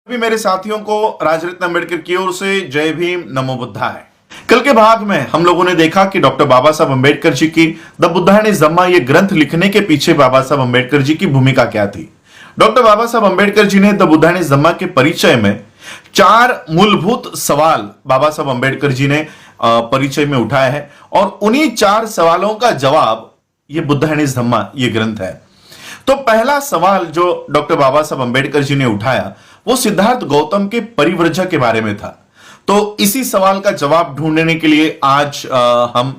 सभी मेरे साथियों को राजरत्न अम्बेडकर की ओर से जय भीम नमो बुद्धाय। कल के भाग में हम लोगों ने देखा कि डॉक्टर बाबा साहब अम्बेडकर जी की द बुद्धा एंड हिज धम्मा ये ग्रंथ लिखने के पीछे बाबा साहब अम्बेडकर जी की भूमिका क्या थी। डॉक्टर बाबा साहब अम्बेडकर जी ने द बुद्धा एंड हिज धम्मा के परिचय में 4 मूलभूत सवाल बाबा साहब अम्बेडकर जी ने परिचय में उठाया है और उन्हीं 4 सवालों का जवाब ये बुद्धा एंड हिज धम्मा ये ग्रंथ है। तो पहला सवाल जो डॉक्टर बाबा साहब अम्बेडकर जी ने उठाया वो सिद्धार्थ गौतम के परिव्रजक के बारे में था। तो इसी सवाल का जवाब ढूंढने के लिए आज हम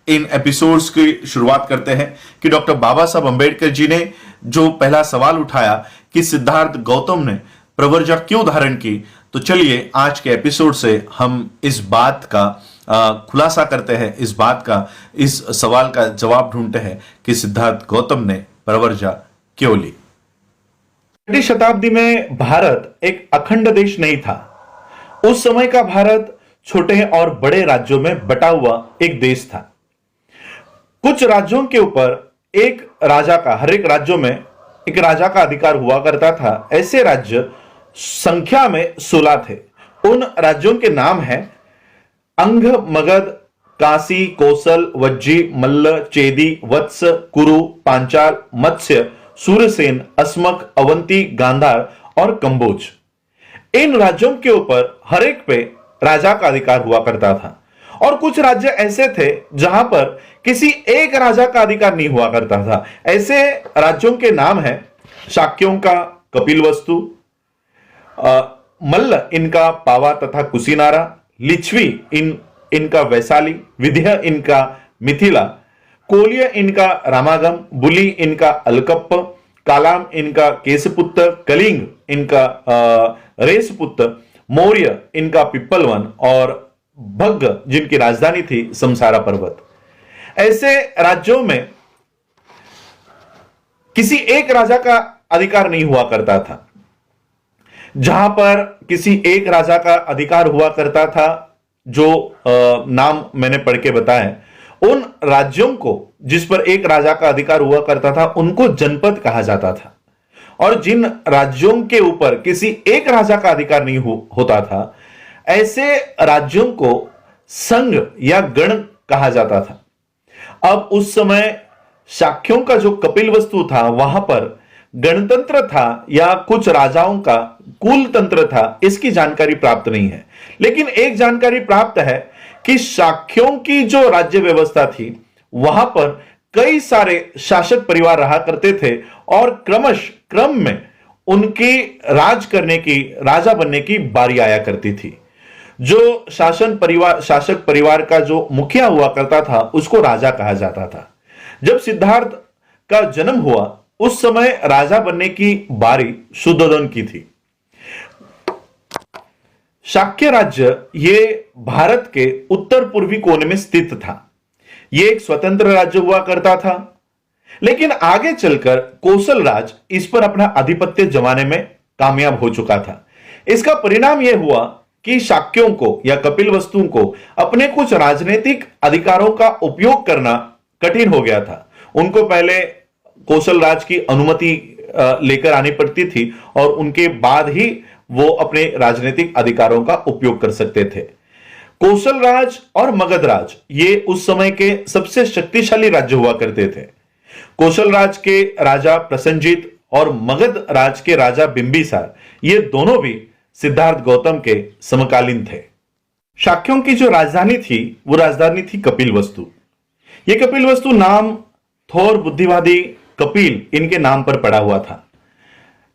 इन एपिसोड्स की शुरुआत करते हैं कि डॉक्टर बाबा साहब अम्बेडकर जी ने जो पहला सवाल उठाया कि सिद्धार्थ गौतम ने प्रव्रजक क्यों धारण की। तो चलिए आज के एपिसोड से हम इस बात का खुलासा करते हैं, इस सवाल का जवाब ढूंढते हैं कि सिद्धार्थ गौतम ने प्रव्रजा क्यों ली। 8वीं शताब्दी में भारत एक अखंड देश नहीं था। उस समय का भारत छोटे और बड़े राज्यों में बटा हुआ एक देश था। कुछ राज्यों के ऊपर हर एक राज्यों में एक राजा का अधिकार हुआ करता था। ऐसे राज्य संख्या में 16 थे। उन राज्यों के नाम हैं अंग, मगध, काशी, कौशल, वज्जी, मल्ल, चेदी, वत्स, कुरु, पांचाल, मत्स्य, सूरसेन, अस्मक, अवंती, गांधार और कंबोज। इन राज्यों के ऊपर हर एक पे राजा का अधिकार हुआ करता था और कुछ राज्य ऐसे थे जहां पर किसी एक राजा का अधिकार नहीं हुआ करता था। ऐसे राज्यों के नाम है शाक्यों का कपिलवस्तु, मल्ल इनका पावा तथा कुशीनारा, लिच्छवी इनका वैशाली, विंध्य इनका मिथिला, कोलिय इनका रामागम, बुली इनका अलकप्प, कालाम इनका केसपुत्र, कलिंग इनका रेसपुत्र, मौर्य इनका पिप्पलवन और भग्ग जिनकी राजधानी थी समसारा पर्वत। ऐसे राज्यों में किसी एक राजा का अधिकार नहीं हुआ करता था। जहां पर किसी एक राजा का अधिकार हुआ करता था, जो नाम मैंने पढ़ के बताए, उन राज्यों को जिस पर एक राजा का अधिकार हुआ करता था उनको जनपद कहा जाता था और जिन राज्यों के ऊपर किसी एक राजा का अधिकार नहीं होता था ऐसे राज्यों को संघ या गण कहा जाता था। अब उस समय शाक्यों का जो कपिलवस्तु था वहां पर गणतंत्र था या कुछ राजाओं का कुल तंत्र था, इसकी जानकारी प्राप्त नहीं है। लेकिन एक जानकारी प्राप्त है कि शाक्यों की जो राज्य व्यवस्था थी वहां पर कई सारे शासक परिवार रहा करते थे और क्रम में उनकी राजा बनने की बारी आया करती थी। जो शासक परिवार का जो मुखिया हुआ करता था उसको राजा कहा जाता था। जब सिद्धार्थ का जन्म हुआ उस समय राजा बनने की बारी शुद्धोधन की थी। शाक्य राज्य ये भारत के उत्तर पूर्वी कोने में स्थित था। यह एक स्वतंत्र राज्य हुआ करता था, लेकिन आगे चलकर कौशल राज इस पर अपना आधिपत्य जमाने में कामयाब हो चुका था। इसका परिणाम यह हुआ कि शाक्यों को या कपिलवस्तुओं को अपने कुछ राजनीतिक अधिकारों का उपयोग करना कठिन हो गया था। उनको पहले कौशल राज की अनुमति लेकर आनी पड़ती थी और उनके बाद ही वो अपने राजनीतिक अधिकारों का उपयोग कर सकते थे। कौशल राज और मगध राज ये उस समय के सबसे शक्तिशाली राज्य हुआ करते थे। कौशल राज के राजा प्रसन्नजीत और मगध राज के राजा बिंबिसार ये दोनों भी सिद्धार्थ गौतम के समकालीन थे। शाक्यों की जो राजधानी थी वो राजधानी थी कपिलवस्तु। ये कपिलवस्तु नाम थोर बुद्धिवादी कपिल इनके नाम पर पड़ा हुआ था।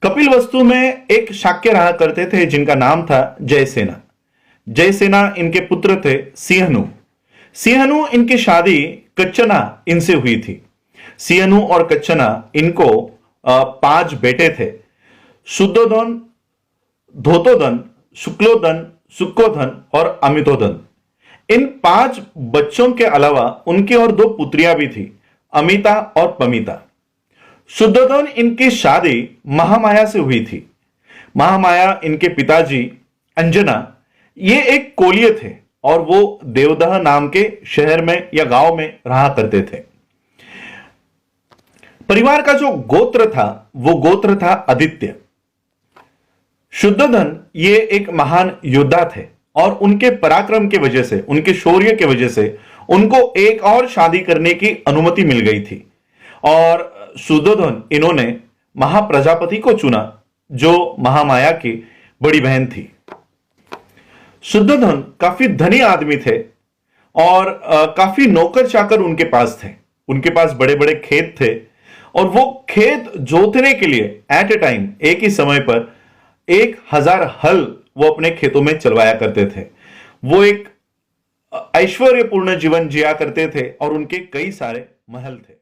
कपिलवस्तु में एक शाक्य रहा करते थे जिनका नाम था जयसेना। जयसेना इनके पुत्र थे सिंहनु इनकी शादी कच्छना इनसे हुई थी। सिंहनु और कच्छना इनको 5 बेटे थे, शुद्धोधन, धोतोधन, शुक्लोधन, सुक्कोधन और अमितोधन। इन 5 बच्चों के अलावा उनकी और 2 पुत्रियां भी थी, अमिता और पमिता। शुद्धोधन इनकी शादी महामाया से हुई थी। महामाया इनके पिताजी अंजना ये एक कोलिय थे और वो देवदह नाम के शहर में या गांव में रहा करते थे। परिवार का जो गोत्र था वो गोत्र था आदित्य। शुद्धोधन ये एक महान योद्धा थे और उनके पराक्रम की वजह से, उनके शौर्य की वजह से उनको एक और शादी करने की अनुमति मिल गई थी और शुद्धोधन इन्होंने महाप्रजापति को चुना जो महामाया की बड़ी बहन थी। शुद्धोधन काफी धनी आदमी थे और काफी नौकर चाकर उनके पास थे। उनके पास बड़े बड़े खेत थे और वो खेत जोतने के लिए एट ए टाइम, एक ही समय पर 1000 हल वो अपने खेतों में चलवाया करते थे। वो एक ऐश्वर्यपूर्ण जीवन जिया करते थे और उनके कई सारे महल थे।